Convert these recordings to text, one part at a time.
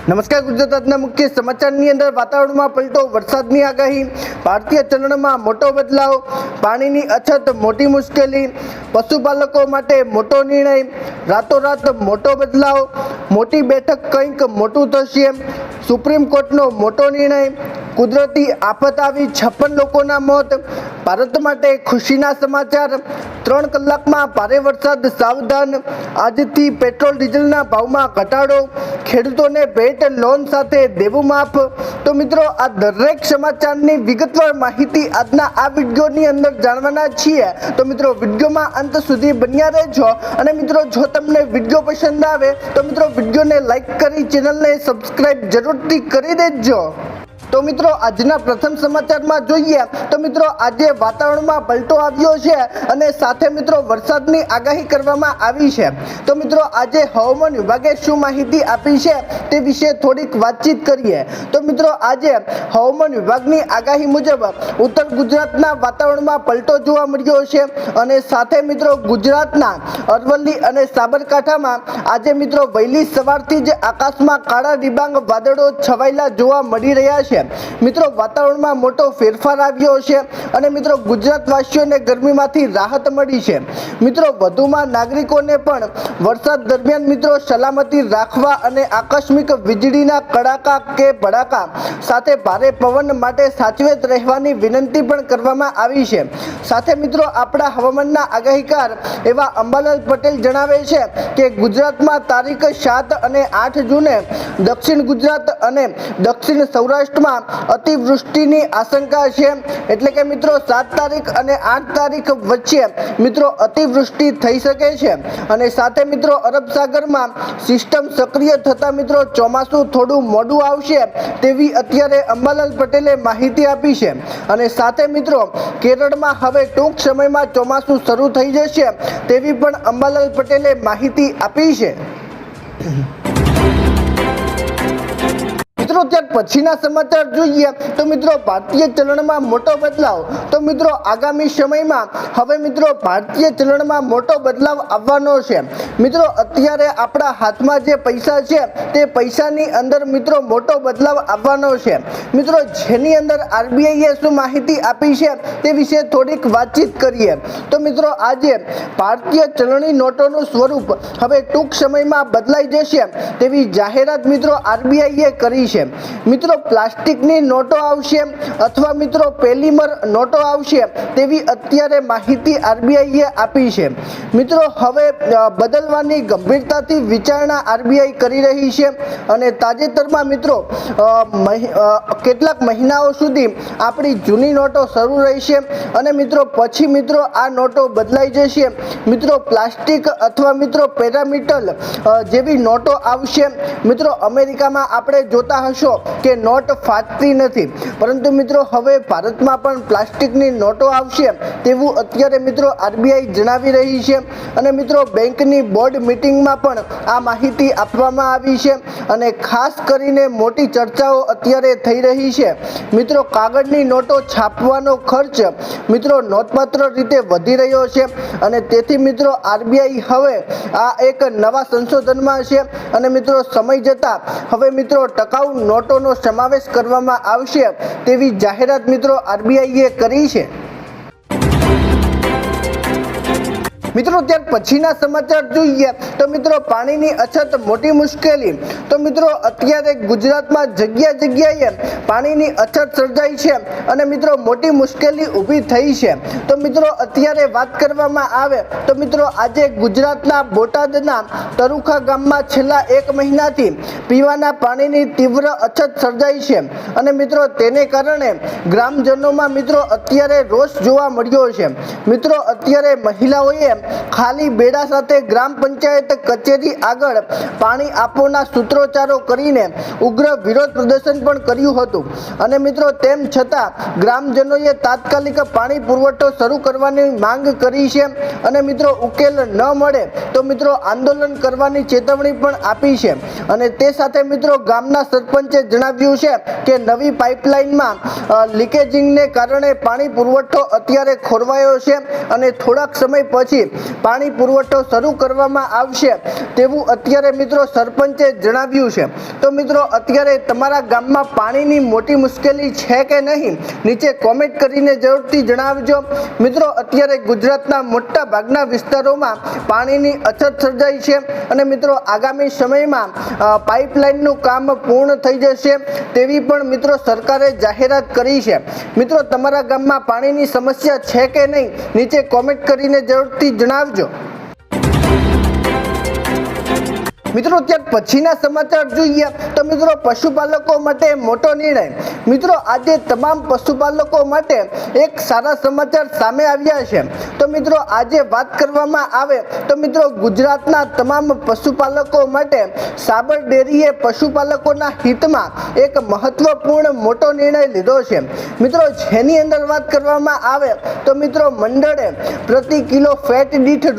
નમસ્કાર. ગુજરાતના મુખ્ય સમાચારની અંદર વાતાવરણમાં પલટો, વરસાદની આગાહી, ભારતીય ચલણમાં મોટો બદલાવ, પાણીની અછત મોટી મુશ્કેલી, પશુપાલકો માટે મોટો નિર્ણય, રાતોરાત મોટો બદલાવ, મોટી બેઠક કંઈક મોટું થશે, સુપ્રીમ કોર્ટનો મોટો નિર્ણય, કુદરતી આફત આવી 56 લોકોના મોત, ભારત માટે ખુશીના સમાચાર, 3 કલાકમાં ભારે વરસાદ સાવધાન, આજથી પેટ્રોલ ડીઝલના ભાવમાં ઘટાડો, ખેડૂતોને ભેટ લોન સાથે દેવું માફ. તો મિત્રો, આ દરેક સમાચારની વિગતવાર માહિતી આજના આ વિડીયોની અંદર જાણવાના છીએ. તો મિત્રો, વિડીયોમાં અંત સુધી બન્યા રહેજો. અને મિત્રો, જો તમને વિડીયો પસંદ આવે તો મિત્રો વિડીયોને લાઈક કરી ચેનલને સબસ્ક્રાઇબ જરૂરથી કરી દેજો. તો મિત્રો, આજના પ્રથમ સમાચારમાં જોઈએ તો મિત્રો, આજે વાતાવરણમાં પલટો આવ્યો છે અને સાથે મિત્રો વરસાદની આગાહી કરવામાં આવી છે. તો મિત્રો, આજે હવામાન વિભાગે શું માહિતી આપી છે તે વિશે થોડીક વાતચીત કરીએ. તો મિત્રો, આજે હવામાન વિભાગની આગાહી મુજબ ઉત્તર ગુજરાતના વાતાવરણમાં પલટો જોવા મળ્યો છે અને સાથે મિત્રો ગુજરાતના અરવલ્લી અને સાબરકાંઠામાં આજે મિત્રો વહેલી સવારથી જ આકાશમાં કાળા ડિબાંગ વાદળો છવાયેલા જોવા મળી રહ્યા છે. મિત્રો, વાતાવરણમાં મોટો ફેરફાર આવ્યો છે અને મિત્રો ગુજરાતવાસીઓને ગરમીમાંથી રાહત મળી છે. મિત્રો, વધુમાં નાગરિકોને પણ વરસાદ દરમિયાન મિત્રો સલામતી રાખવા અને આકસ્મિક વીજળીના કડાકા કે ભડાકા સાથે ભારે પવન માટે સાચવેત રહેવાની વિનંતી પણ કરવામાં આવી છે. સાથે મિત્રો, આપણા હવામાનના આગાહીકાર એવા અંબાલાલ પટેલ જણાવે છે કે ગુજરાતમાં તારીખ 7 અને 8 જૂને દક્ષિણ ગુજરાત અને દક્ષિણ સૌરાષ્ટ્રમાં અતિવૃષ્ટિની આશંકા છે. એટલે કે મિત્રો 7 તારીખ અને 8 તારીખ વચ્ચે મિત્રો અતિવૃષ્ટિ થઈ શકે છે. અને સાથે મિત્રો અરબ સાગરમાં સિસ્ટમ સક્રિય થતા મિત્રો ચોમાસું થોડું મોડું આવશે તેવી અત્યારે અંબાલાલ પટેલે માહિતી આપી છે. અને સાથે મિત્રો કેરળમાં હવે ટૂંક સમયમાં ચોમાસું શરૂ થઈ જશે તેવી પણ અંબાલાલ પટેલે માહિતી આપી છે. મિત્રો, ત્યાર પછીના સમાચાર જોઈએ તો મિત્રો ભારતીય ચલણમાં મોટો બદલાવ. તો મિત્રો આગામી સમયમાં હવે મિત્રો ભારતીય ચલણમાં મોટો બદલાવ આવવાનો છે. મિત્રો, અત્યારે આપણા હાથમાં જે પૈસા છે તે પૈસાની અંદર મિત્રો મોટો બદલાવ આવવાનો છે. મિત્રો, જેની અંદર આરબીઆઈએ શું માહિતી આપી છે તે વિશે થોડીક વાતચીત કરીએ. તો મિત્રો, આજે ભારતીય ચલણી નોટોનું સ્વરૂપ હવે ટૂંક સમયમાં બદલાઈ જશે તેવી જાહેરાત મિત્રો આરબીઆઈએ કરી છે. મિત્રો, પ્લાસ્ટિકની નોટો આવશે અથવા મિત્રો પોલિમર નોટો આવશે તેવી અત્યારે માહિતી આરબીઆઈએ આપી છે. મિત્રો, હવે બદલવાની ગંભીરતાથી વિચારણા આરબીઆઈ કરી રહી છે અને તાજેતરમાં મિત્રો કેટલાક મહિનાઓ સુધી આપણી જૂની નોટો શરૂ રહેશે અને મિત્રો પછી મિત્રો આ નોટો બદલાઈ જશે. મિત્રો, પ્લાસ્ટિક અથવા મિત્રો પેરામીટલ જેવી નોટો આવશે. મિત્રો, અમેરિકામાં આપણે જોતા હશો કે નોટ ફાટતી નથી, પરંતુ મિત્રો હવે ભારતમાં પણ પ્લાસ્ટિકની નોટો આવશે તેવું અત્યારે મિત્રો આરબીઆઈ જણાવી રહી છે. અને મિત્રો બેંકની બોર્ડ મીટિંગમાં પણ આ માહિતી આપવામાં આવી છે અને ખાસ કરીને મોટી ચર્ચાઓ અત્યારે થઈ રહી છે. મિત્રો, કાગળની નોટો છાપવાનો ખર્ચ મિત્રો નોંધપાત્ર રીતે વધી રહ્યો છે અને તેથી મિત્રો આરબીઆઈ હવે આ એક નવા સંશોધનમાં છે અને મિત્રો સમય જતાં હવે મિત્રો ટકાઉ નોટોનો સમાવેશ કરવામાં આવશે તેવી જાહેરાત મિત્રો આરબીઆઈએ કરી છે. મિત્રો, ત્યાર પછીના સમાચાર જોઈએ તો મિત્રો પાણીની અછત મોટી મુશ્કેલી. તો મિત્રો અત્યારે ગુજરાતમાં જગ્યાએ પાણીની અછત સર્જાઈ છે અને મિત્રો મોટી મુશ્કેલી ઊભી થઈ છે. તો મિત્રો અત્યારે વાત કરવામાં આવે તો મિત્રો આજે ગુજરાતના બોટાદના તરુખા ગામમાં છેલ્લા 1 મહિનાથી પીવાના પાણીની તીવ્ર અછત સર્જાઈ છે અને મિત્રો તેને કારણે ગ્રામજનોમાં મિત્રો અત્યારે રોષ જોવા મળ્યો છે. મિત્રો, અત્યારે મહિલાઓએ ખાલી બેડા સાથે ગ્રામ પંચાયત કચેરી આગળ પાણી આપોના સૂત્રોચ્ચારો કરીને ઉગ્ર વિરોધ પ્રદર્શન પણ કર્યું હતું. અને મિત્રો તેમ છતાં ગ્રામજનોએ તાત્કાલિક પાણી પુરવઠો શરૂ કરવાની માંગ કરી છે અને મિત્રો ઉકેલ ન મળે તો મિત્રો આંદોલન કરવાની ચેતવણી પણ આપી છે. અને તે સાથે મિત્રો ગામના સરપંચે જણાવ્યું છે કે નવી પાઇપલાઇનમાં લીકેજિંગને કારણે પાણી પુરવઠો અત્યારે ખોરવાયો છે અને થોડાક સમય પછી પાણી પુરવઠો શરૂ કરવામાં આવશે તેવું અત્યારે મિત્રો સરપંચે જણાવ્યું છે। તો મિત્રો અત્યારે તમારા ગામમાં પાણીની મોટી મુશ્કેલી છે કે નહીં, નીચે કોમેન્ટ કરીને જરૂરથી જણાવજો। મિત્રો અત્યારે ગુજરાતના મોટા ભાગના વિસ્તારોમાં પાણીની અછત સર્જાઈ છે અને મિત્રો આગામી સમયમાં પાઇપલાઇનનું કામ પૂર્ણ થઈ જશે તેવી પણ મિત્રો સરકારે જાહેરાત કરી છે। મિત્રો તમારા ગામમાં પાણીની સમસ્યા છે કે નહીં, નીચે કોમેન્ટ કરીને જરૂરથી જણાવજો। મિત્રો ત્યાર પછીના સમાચાર જોઈએ તો મિત્રો પશુપાલકો માટે મોટો નિર્ણય। મિત્રો આજે તમામ પશુપાલકો માટે એક સારા સમાચાર સામે આવ્યા છે। તો મિત્રો આજે વાત કરવામાં આવે તો મિત્રો ગુજરાતના તમામ પશુપાલકો માટે સાબર ડેરીએ પશુપાલકોના હિતમાં એક મહત્વપૂર્ણ મોટો નિર્ણય લીધો છે। મિત્રો જેની અંદર વાત કરવામાં આવે તો મિત્રો મંડળે પ્રતિ કિલો ફેટ દીઠ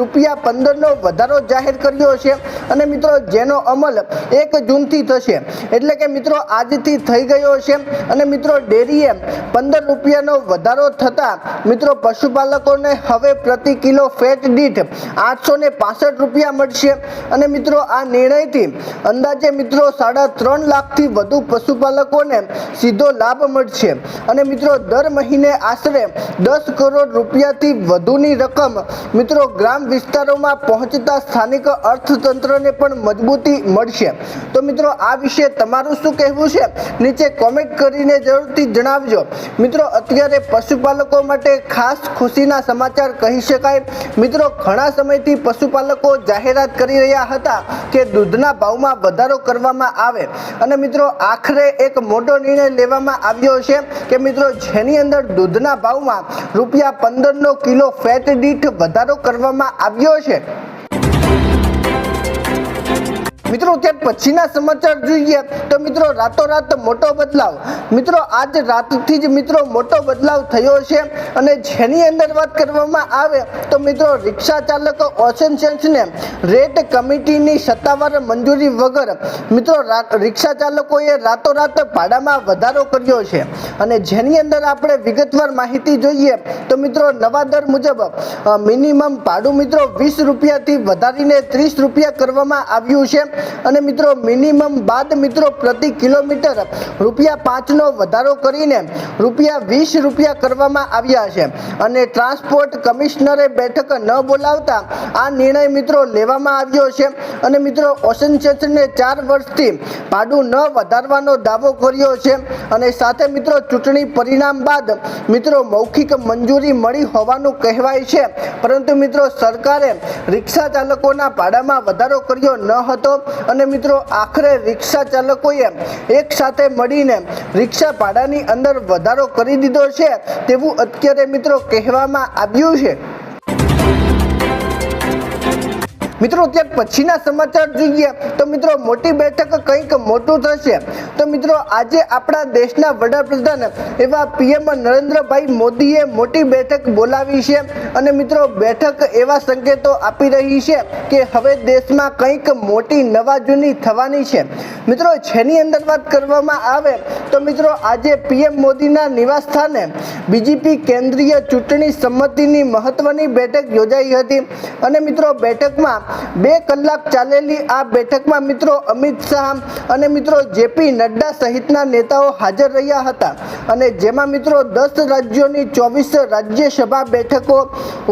₹15નો વધારો જાહેર કર્યો છે અને મિત્રો જેનો અમલ 1 જૂનથી થશે, એટલે કે મિત્રો આજથી થઈ ગયો છે અને મિત્રો ડેરીએ ₹15નો વધારો થતા મિત્રો પશુપાલકોને હવે પ્રતિ કિલો ફેટ દીઠ ₹865 મળશે અને મિત્રો આ નિર્ણયથી અંદાજે મિત્રો 3.5 લાખથી વધુ પશુપાલકોને સીધો લાભ મળશે અને મિત્રો દર મહિને આશરે ₹10 કરોડથી વધુની રકમ મિત્રો ગ્રામ વિસ્તારોમાં પહોંચતા સ્થાનિક અર્થતંત્રને પણ મજબૂતી મળશે। તો મિત્રો આ વિશે તમારું શું કહેવું છે, નીચે કોમેન્ટ કરીને જરૂરથી જણાવજો। મિત્રો અત્યારે પશુપાલકો માટે ખાસ ખુશીના સમાચાર કહી શકાય। મિત્રો ઘણા સમયથી પશુપાલકો જાહેરાત કરી રહ્યા હતા કે દૂધના ભાવમાં વધારો કરવામાં આવે અને મિત્રો આખરે એક મોટો નિર્ણય લેવામાં આવ્યો છે કે મિત્રો જેની અંદર દૂધના ભાવમાં ₹15નો કિલો ફેટ દીઠ વધારો કરવામાં આવ્યો છે। મિત્રો ત્યાર પછીના સમાચાર જોઈએ તો મિત્રો રાતોરાત મોટો બદલાવ। મિત્રો આજ રાતથી જ મિત્રો મોટો બદલાવ થયો છે અને જેની અંદર વાત કરવામાં આવે તો મિત્રો રિક્ષા ચાલક એસોસિએશનને રેટ કમિટીની સત્તાવાર મંજૂરી વગર મિત્રો રિક્ષા ચાલકોએ રાતોરાત ભાડામાં વધારો કર્યો છે અને જેની અંદર આપણે વિગતવાર માહિતી જોઈએ તો મિત્રો નવા દર મુજબ મિનિમમ ભાડું મિત્રો ₹20થી વધારીને ₹30 કરવામાં આવ્યું છે અને મિત્રો મિનિમમ બાદ મિત્રો પ્રતિ કિલોમીટર ₹5નો વધારો કરીને ₹20 કરવામાં આવ્યા છે અને ટ્રાન્સપોર્ટ કમિશનરે બેઠક ન બોલાવતા આ નિર્ણય મિત્રો લેવામાં આવ્યો છે અને મિત્રો એસોસિએશને 4 વર્ષથી ભાડું ન વધારવાનો દાવો કર્યો છે અને સાથે મિત્રો ચૂંટણી પરિણામ બાદ મિત્રો મૌખિક મંજૂરી મળી હોવાનું કહેવાય છે, પરંતુ મિત્રો સરકારે રિક્ષા ચાલકોના ભાડામાં વધારો કર્યો ન હતો અને મિત્રો આખરે રિક્ષા ચાલકોએ એક સાથે મળીને રિક્ષા ભાડાની અંદર વધારો કરી દીધો છે તેવું અત્યારે મિત્રો કહેવામાં આવ્યું છે। મિત્રો ત્યાર પછીના સમાચાર જોઈએ તો મિત્રો મોટી બેઠક કંઈક મોટું થશે। તો મિત્રો આજે આપણા દેશના વડાપ્રધાન એવા PM નરેન્દ્રભાઈ મોદીએ મોટી બેઠક બોલાવી છે અને મિત્રો બેઠક એવા સંકેતો આપી રહી છે કે હવે દેશમાં કંઈક મોટી નવાજૂની થવાની છે। મિત્રો જેની અંદર વાત કરવામાં આવે તો મિત્રો આજે PM મોદીના નિવાસસ્થાને BJP કેન્દ્રીય ચૂંટણી સમિતિની મહત્વની બેઠક યોજાઈ હતી અને મિત્રો બેઠકમાં 2 કલાક ચાલેલી આ બેઠકમાં મિત્રો અમિત શાહ અને મિત્રો JP નડ્ડા સહિતના નેતાઓ હાજર રહ્યા હતા અને જેમાં મિત્રો 10 રાજ્યોની 24 રાજ્યસભા બેઠકો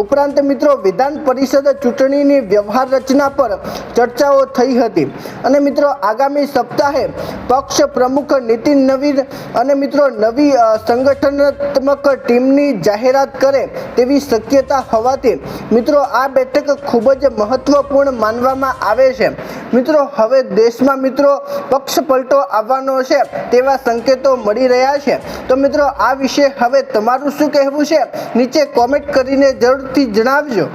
ઉપરાંત મિત્રો વિધાન પરિષદ ચૂંટણીની વ્યવહાર રચના પર ચર્ચાઓ થઈ હતી અને મિત્રો આગામી સપ્તાહે પક્ષ પ્રમુખ નીતિન નવીન અને મિત્રો નવી સંગઠનાત્મક ટીમની જાહેરાત કરે તેવી શક્યતા હોવાથી મિત્રો આ બેઠક ખૂબ જ મહત્વપૂર્ણ માનવામાં આવે છે। મિત્રો હવે દેશમાં મિત્રો પક્ષ પલટો આવવાનો છે તેવા સંકેતો મળી રહ્યા છે। તો મિત્રો આ વિશે હવે તમારું શું કહેવું છે, નીચે કોમેન્ટ કરીને જરૂરથી જણાવજો।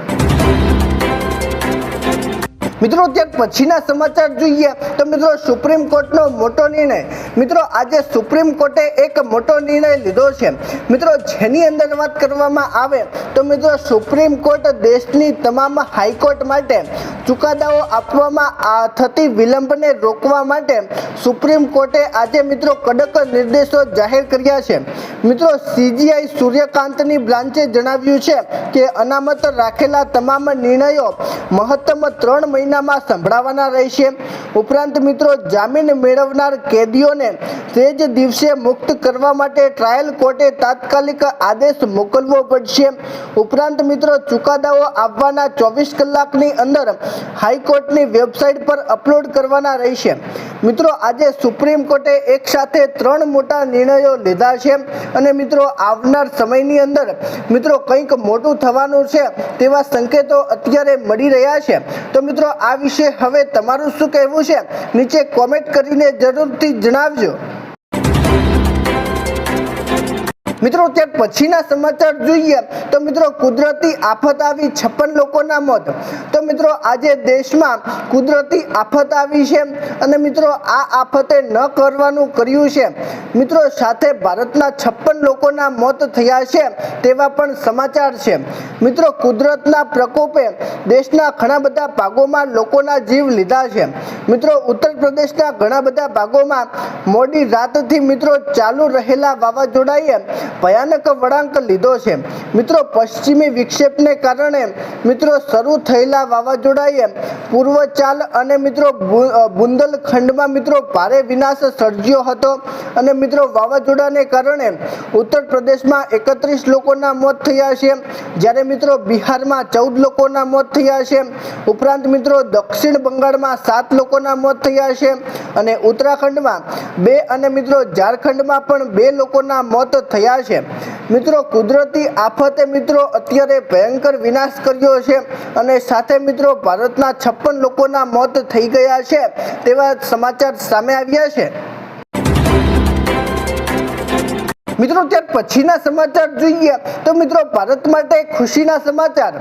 મિત્રો ત્યાર પછીના સમાચાર જોઈએ તો મિત્રો સુપ્રીમ કોર્ટનો મોટો નિર્ણય. મિત્રો આજે સુપ્રીમ કોર્ટે એક મોટો નિર્ણય લીધો છે મિત્રો, જેની અંદર વાત કરવામાં આવે તો મિત્રો સુપ્રીમ કોર્ટ દેશની તમામ હાઈકોર્ટ માટે ચુકાદાઓ આપવામાં થતી વિલંબને રોકવા માટે સુપ્રીમ કોર્ટે આજે મિત્રો કડક નિર્દેશો જાહેર કર્યા છે. મિત્રો CJI સૂર્યકાંતની બ્રાન્ચે જણાવ્યું છે કે અનામત રાખેલા તમામ નિર્ણયો મહત્તમ 3 મહિનામાં સંભળાવવાના રહેશે. ઉપરાંત મિત્રો જામીન મેળવનાર કેદીઓને તે જ દિવસે મુક્ત કરવા માટે ટ્રાયલ કોર્ટે તાત્કાલિક આદેશ મોકલવો પડશે. ઉપરાંત મિત્રો ચુકાદાઓ આવવાના 24 કલાકની અંદર હાઈકોર્ટની વેબસાઇટ પર અપલોડ કરવાના રહેશે. મિત્રો આજે સુપ્રીમ કોર્ટે એક સાથે 3 મોટા નિર્ણયો લીધા છે અને મિત્રો આવનાર સમયની અંદર મિત્રો કંઈક મોટું થવાનું છે તેવા સંકેતો અત્યારે મળી રહ્યા છે. તો મિત્રો આ વિશે હવે તમારું શું કહેવું છે નીચે કોમેન્ટ કરીને જરૂરથી જણાવજો. મિત્રો ત્યાર પછીના સમાચાર જોઈએ તો મિત્રો કુદરતી આફત આવી 56 લોકોના મોત. તો મિત્રો આજે દેશમાં કુદરતી આફત આવી છે અને મિત્રો આ આફતે ન કરવાનું કર્યું છે મિત્રો, સાથે ભારતના 56 લોકોના મોત થયા છે તેવા પણ સમાચાર છે. મિત્રો કુદરતના પ્રકોપે દેશના ઘણા બધા ભાગોમાં લોકોના જીવ લીધા છે. મિત્રો ઉત્તર પ્રદેશના ઘણા બધા ભાગોમાં મોડી રાતથી મિત્રો ચાલુ રહેલા વાવાઝોડાએ ભયાનક વળાંક લીધો છે. મિત્રો પશ્ચિમી વિક્ષેપને કારણે મિત્રો શરૂ થયેલા વાવાઝોડાએ પૂર્વ ચાલ અને મિત્રો બુંદેલખંડમાં મિત્રો ભારે વિનાશ સર્જ્યો હતો અને મિત્રો વાવાઝોડાને કારણે ઉત્તર પ્રદેશમાં 31 લોકોના મોત થયા છે, જ્યારે મિત્રો બિહારમાં 14 લોકોના મોત થયા છે. ઉપરાંત મિત્રો દક્ષિણ બંગાળમાં 7 લોકોના મોત થયા છે અને ઉત્તરાખંડમાં 2 અને મિત્રો ઝારખંડમાં પણ 2 લોકોના મોત થયા છે. મિત્રો કુદરતી આફતે મિત્રો અત્યારે ભયંકર વિનાશ કર્યો છે અને સાથે મિત્રો ભારતના 56 લોકોના મોત થઈ ગયા છે તેવા સમાચાર સામે આવ્યા છે. મિત્રો ત્યાર પછીના સમાચાર જોઈએ તો મિત્રો ભારત માટે ખુશીના સમાચાર.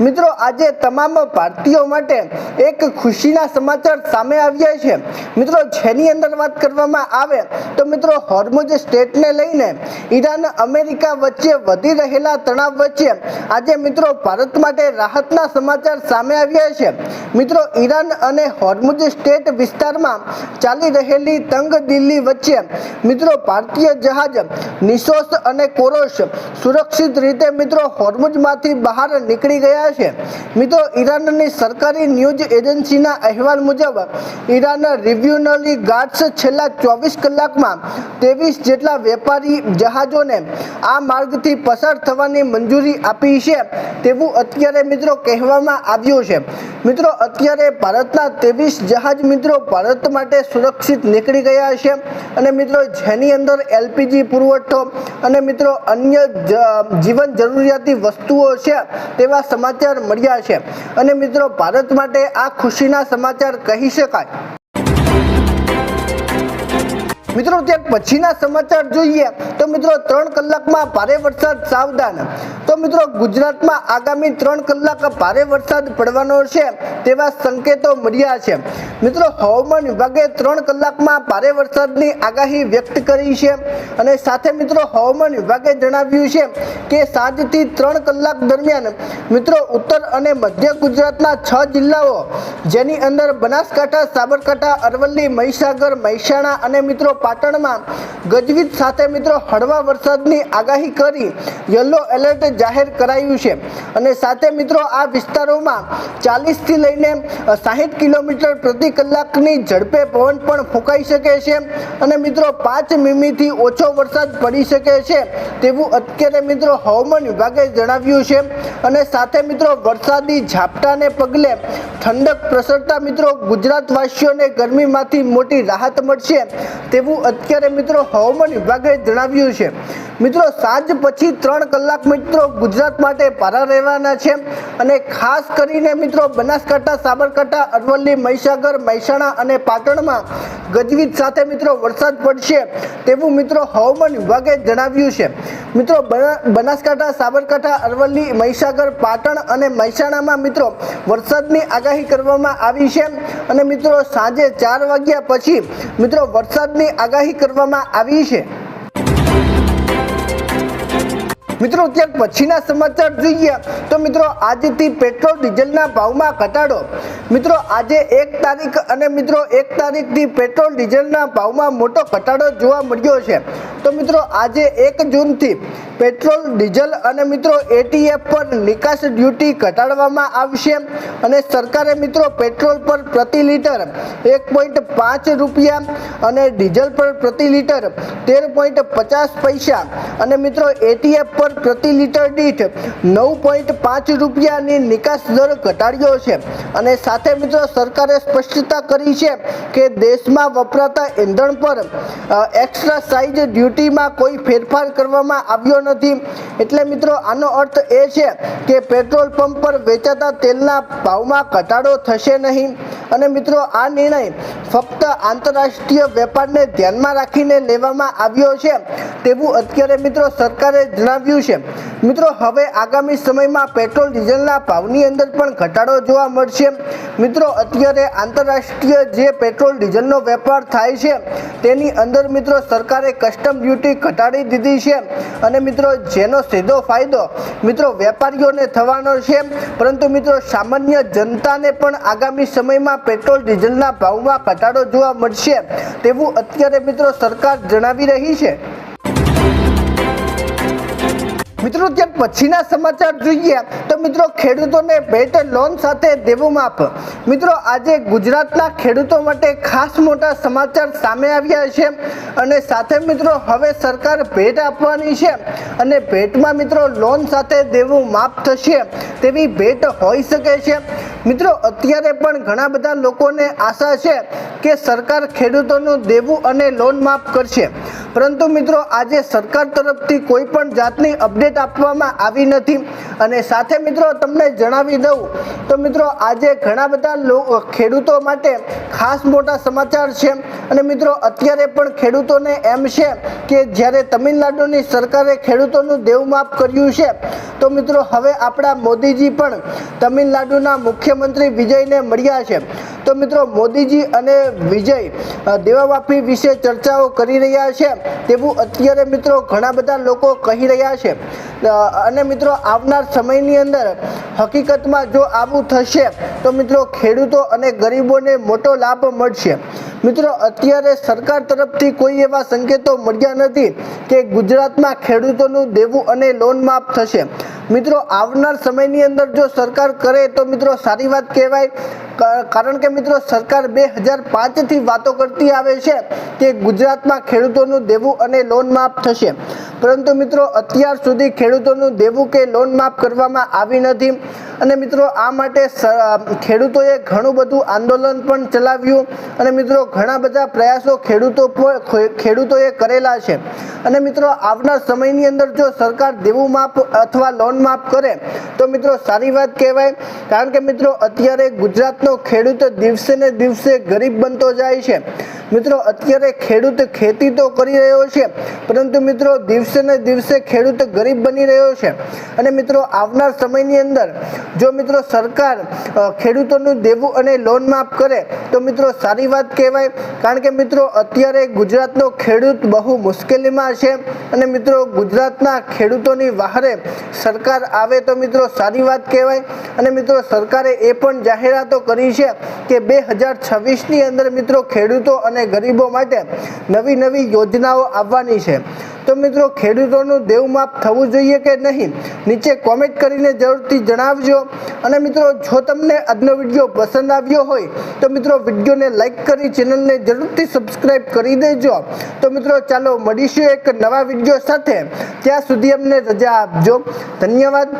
મિત્રો આજે તમામ ભારતીયો માટે એક ખુશીના સમાચાર સામે આવ્યા છે મિત્રો, જેની અંદર વાત કરવામાં આવે તો મિત્રો હોર્મુઝ સ્ટ્રેટને લઈને ઈરાન અમેરિકા વચ્ચે વધી રહેલા તણાવ વચ્ચે આજે મિત્રો ભારત માટે રાહતના સમાચાર સામે આવ્યા છે. મિત્રો ઈરાન અને હોર્મુઝ સ્ટ્રેટ વિસ્તારમાં ચાલી રહેલી તંગદિલી વચ્ચે મિત્રો ભારતીય જહાજ નિશોસ અને કોરોસ સુરક્ષિત રીતે મિત્રો હોર્મુઝમાંથી બહાર નીકળી ગયા છે. મિત્રો ઈરાનની સરકારી ન્યૂઝ એજન્સીના અહેવાલ મુજબ ઈરાન રિવ્યુનરી ગાર્ડ્સ છેલ્લા 24 કલાકમાં 23 જેટલા વેપારી જહાજોને આ માર્ગથી પસાર થવાની મંજૂરી આપી છે તેવું અત્યારે મિત્રો કહેવામાં આવ્યું છે. મિત્રો અત્યારે ભારતના 23 જહાજ મિત્રો ભારત માટે સુરક્ષિત નીકળી ગયા છે અને મિત્રો જેની અંદર LPG પુરવઠો અને મિત્રો અન્ય જીવન જરૂરિયાતી વસ્તુઓ છે તેવા સમાચાર મળ્યા છે અને મિત્રો ભારત માટે આ ખુશીના સમાચાર કહી શકાય. મિત્રો ત્યાર પછીના સમાચાર જોઈએ તો મિત્રો 3 કલાકમાં ભારે વરસાદ સાવધાન. તો મિત્રો ગુજરાતમાં આગામી 3 કલાક ભારે વરસાદ પડવાનો છે તેવા સંકેતો મળ્યા છે. મિત્રો હવામાન વિભાગે 3 કલાકમાં ભારે વરસાદની આગાહી વ્યક્ત કરી છે અને સાથે મિત્રો હવામાન વિભાગે જણાવ્યું છે કે સાંજથી 3 કલાક દરમિયાન મિત્રો ઉત્તર અને મધ્ય ગુજરાતના 6 જિલ્લાઓ જેની અંદર બનાસકાંઠા, સાબરકાંઠા, અરવલ્લી, મહીસાગર, મહેસાણા અને મિત્રો પાટણમાં ગજવીજ સાથે મિત્રો હળવા વરસાદની આગાહી કરી યલો એલર્ટ જાહેર કરાયું છે અને સાથે મિત્રો આ વિસ્તારોમાં 40 થી લઈને 60 કિલોમીટર પ્રતિ કલાકની ઝડપે પવન પણ ફૂંકાઈ શકે છે અને મિત્રો 5 મીમીથી ઓછો વરસાદ પડી શકે છે તેવું અત્યારે મિત્રો હવામાન વિભાગે જણાવ્યું છે અને સાથે મિત્રો વરસાદી ઝાપટાને પગલે ઠંડક પ્રસરતા મિત્રો ગુજરાતવાસીઓને ગરમીમાંથી મોટી રાહત મળશે તેવું તેવું અત્યારે મિત્રો હવામાન વિભાગે જણાવ્યું છે। મિત્રો સાંજ પછી 3 કલાક મિત્રો ગુજરાત માટે ભારે રહેવાના છે અને ખાસ કરીને મિત્રો બનાસકાંઠા, સાબરકાંઠા, અરવલ્લી, મહીસાગર, મહેસાણા અને પાટણમાં ગજવીજ સાથે મિત્રો વરસાદ પડશે તેવું મિત્રો હવામાન વિભાગે જણાવ્યું છે। મિત્રો બનાસકાંઠા, સાબરકાંઠા, અરવલ્લી, મહીસાગર, પાટણ અને મહેસાણામાં મિત્રો વરસાદની આગાહી કરવામાં આવી છે અને મિત્રો સાંજે 4 વાગ્યા પછી મિત્રો વરસાદની આગાહી કરવામાં આવી છે। મિત્રો ત્યાર પછીના સમાચાર જોઈએ તો મિત્રો આજથી પેટ્રોલ ડીઝલના ભાવમાં ઘટાડો। મિત્રો આજે 1 તારીખ અને મિત્રો 1 તારીખથી પેટ્રોલ ડીઝલના ભાવમાં મોટો ઘટાડો જોવા મળ્યો છે। તો મિત્રો આજે 1 જૂનથી પેટ્રોલ, ડીઝલ અને મિત્રો એટીએફ પર નિકાસ ડ્યુટી ઘટાડવામાં આવશે અને સરકારે મિત્રો પેટ્રોલ પર પ્રતિ લીટર 1.5 રૂપિયા અને ડીઝલ પર પ્રતિ લીટર 13.50 પૈસા અને મિત્રો એટીએફ પર પ્રતિ લીટર દીઠ 9.5 રૂપિયાની નિકાસ દર ઘટાડ્યો છે અને સાથે મિત્રો સરકારે સ્પષ્ટતા કરી છે કે દેશમાં વપરાતા ઇંધણ પર એક્સ્ટ્રા સાઇઝ ડ્યુટીમાં કોઈ ફેરફાર કરવામાં આવ્યો નથી। એટલે મિત્રો આનો અર્થ એ છે કે પેટ્રોલ પંપ પર વેચાતા તેલના ભાવમાં ઘટાડો થશે નહીં અને મિત્રો આ નિર્ણય ફક્ત આંતરરાષ્ટ્રીય વેપારને ધ્યાનમાં રાખીને લેવામાં આવ્યો છે તેવું અત્યારે મિત્રો સરકારે જણાવ્યું છે। મિત્રો હવે આગામી સમયમાં પેટ્રોલ ડીઝલના ભાવની અંદર પણ ઘટાડો જોવા મળશે। મિત્રો અત્યારે આંતરરાષ્ટ્રીય જે પેટ્રોલ ડીઝલનો વેપાર થાય છે તેની અંદર મિત્રો સરકારે કસ્ટમ ડ્યુટી ઘટાડી દીધી છે અને મિત્રો જેનો સીધો ફાયદો મિત્રો વેપારીઓને થવાનો છે, પરંતુ મિત્રો સામાન્ય જનતાને પણ આગામી સમયમાં પેટ્રોલ ડીઝલના ભાવમાં ઘટાડો જોવા મળશે તેવું અત્યારે મિત્રો સરકાર જણાવી રહી છે। મિત્રો ત્યાર પછીના સમાચાર જોઈએ તો મિત્રો ખેડૂતોને ભેટ લોન સાથે દેવું માફ। મિત્રો આજે ગુજરાતના ખેડૂતો માટે ખાસ મોટા સમાચાર સામે આવ્યા છે અને સાથે મિત્રો હવે સરકાર ભેટ આપવાની છે અને ભેટમાં મિત્રો લોન સાથે દેવું માફ થશે તેવી ભેટ હોઈ શકે છે। મિત્રો અત્યારે પણ ઘણા બધા લોકોને આશા છે કે સરકાર ખેડૂતોનું દેવું અને લોન માફ કરશે, પરંતુ મિત્રો આજે સરકાર તરફથી કોઈ પણ જાતની અપડેટ આપવામાં આવી નથી અને સાથે મિત્રો તમને જણાવી દઉં તો મિત્રો આજે ઘણા બધા ખેડૂતો માટે ખાસ મોટા સમાચાર છે અને મિત્રો અત્યારે પણ ખેડૂતોને એમ છે કે જ્યારે તમિલનાડુની સરકારે ખેડૂતોનું દેવું માફ કર્યું છે તો મિત્રો હવે આપણા મોદીજી પણ તમિલનાડુના મુખ્યમંત્રી વિજયને મળ્યા છે। તો મિત્રો મોદીજી અને વિજય દેવામાફી વિશે ચર્ચાઓ કરી રહ્યા છે તેવું અત્યારે મિત્રો ઘણા બધા લોકો કહી રહ્યા છે અને મિત્રો આવનાર સમયની અંદર હકીકતમાં જો આવું થશે તો મિત્રો ખેડૂતો અને ગરીબોને મોટો લાભ મળશે। મિત્રો અત્યારે સરકાર તરફથી કોઈ એવા સંકેતો મળ્યા નથી કે ગુજરાતમાં ખેડૂતોનું દેવું અને લોન માફ થશે। મિત્રો આવનાર સમયની અંદર જો સરકાર કરે તો મિત્રો સારી વાત કહેવાય, કારણ કે મિત્રો સરકાર 2005થી વાતો કરતી આવે છે કે ગુજરાતમાં ખેડૂતોનું દેવું અને લોન માફ થશે, પરંતુ મિત્રો અત્યાર સુધી ખેડૂતોનું દેવું કે લોન માફ કરવામાં આવી નથી અને મિત્રો આ માટે ખેડૂતોએ ઘણું બધું આંદોલન પણ ચલાવ્યું અને મિત્રો ઘણા બધા પ્રયાસો ખેડૂતોએ કરેલા છે અને મિત્રો આવનાર સમયની અંદર જો સરકાર દેવું માફ અથવા લોન માફ કરે તો મિત્રો સારી વાત કહેવાય, કારણ કે મિત્રો અત્યારે ગુજરાતનો ખેડૂત દિવસે ને દિવસે ગરીબ બનતો જાય છે। મિત્રો અત્યારે ખેડૂત ખેતી તો કરી રહ્યો છે, પરંતુ મિત્રો દિવસે ને દિવસે ખેડૂત ગરીબ બની રહ્યો છે અને મિત્રો આવનાર સમયની અંદર જો મિત્રો સરકાર ખેડૂતોનું દેવું અને લોન માફ કરે તો મિત્રો સારી વાત કહેવાય, કારણ કે મિત્રો અત્યારે ગુજરાતનો ખેડૂત બહુ મુશ્કેલીમાં છે અને મિત્રો ગુજરાતના ખેડૂતોની વહારે સરકાર આવે તો મિત્રો સારી વાત કહેવાય અને મિત્રો સરકારે એ પણ જાહેરાતો કરી છે કે 2026ની અંદર મિત્રો ખેડૂતો અને ગરીબો માટે નવી નવી યોજનાઓ આવવાની છે। તો મિત્રો ખેડૂતોનું દેવું માફ થવું જોઈએ કે નહીં, નીચે કોમેન્ટ કરીને જરૂરથી જણાવજો અને મિત્રો જો તમને આજનો વિડીયો પસંદ આવ્યો હોય તો મિત્રો વિડીયોને લાઈક કરી ચેનલને જરૂરથી સબસ્ક્રાઈબ કરી દેજો। તો મિત્રો ચાલો મળીશું એક નવા વિડીયો સાથે, ત્યાં સુધી અમને રજા આપજો। ધન્યવાદ।